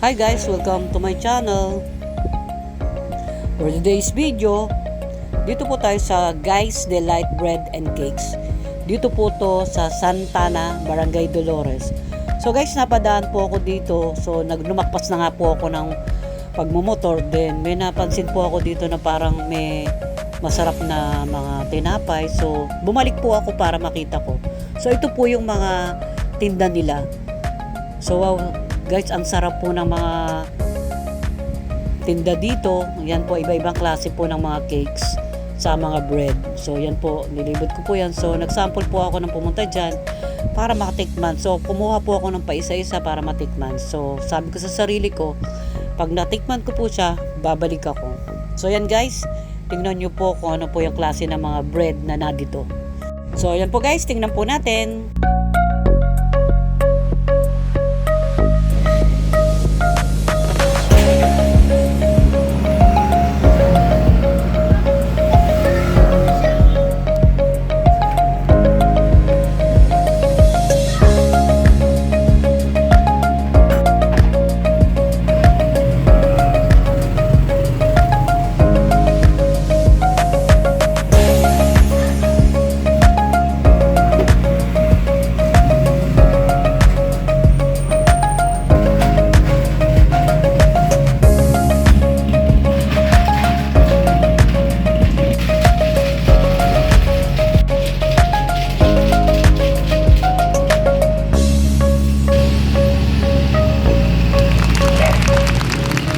Hi guys, welcome to my channel. For today's video, dito po tayo sa Guys Delight Bread and Cakes. Dito po to sa Santana, Barangay Dolores. So guys, napadaan po ako dito. So lumakpas na nga po ako ng pagmumotor. Then may napansin po ako dito na parang may masarap na mga tinapay. So bumalik po ako para makita ko. So ito po yung mga tinda nila. So wow, guys, ang sarap po ng mga tinda dito. Yan po, iba-ibang klase po ng mga cakes sa mga bread. So yan po, nilibot ko po yan. So nagsample po ako ng pumunta dyan para makatikman. So kumuha po ako ng paisa-isa para matikman. So sabi ko sa sarili ko, pag natikman ko po siya, babalik ako. So yan guys, tingnan nyo po kung ano po yung klase ng mga bread na dito. So yan po guys, tingnan po natin.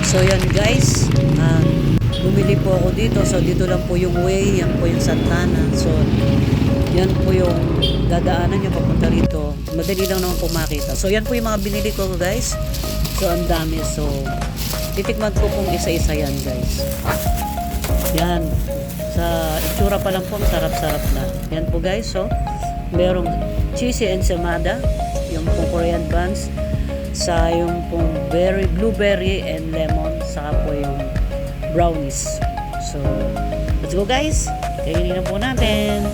So yan guys, bumili po ako dito. So dito lang po yung way, yan po yung Santana. So yan po yung dadaanan nyo papunta rito. Madali lang naman po makita. So yan po yung mga binili ko guys. So ang dami. So titikman ko pong isa-isa yan guys. Yan. Sa itsura pa lang po, sarap-sarap na. Yan po guys. So merong cheesy ensaymada, yung pong Korean buns, sa yung pong blueberry and lemon, saka po yung brownies. So let's go guys, kainin na po natin.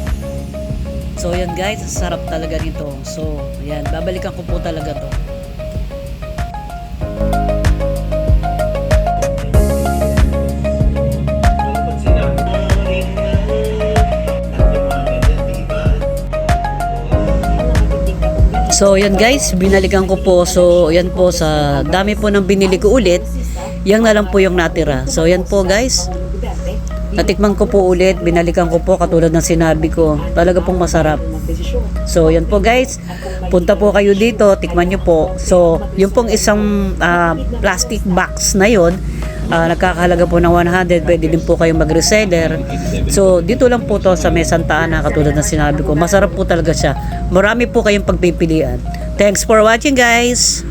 So yan guys, sarap talaga nito. So yan, babalikan ko po talaga to. So yan guys, binalikan ko po. So yan po, sa dami po ng binili ko ulit, yan na lang po yung natira. So yan po guys, natikman ko po ulit, binalikan ko po katulad ng sinabi ko. Talaga pong masarap. So yan po guys, punta po kayo dito, tikman nyo po. So yung pong isang plastic box na yon, nagkakahalaga po ng 100. Pwede din po kayong mag-reseller. So dito lang po to sa may Santa Ana, katulad ng sinabi ko. Masarap po talaga siya. Marami po kayong pagpipilian. Thanks for watching guys.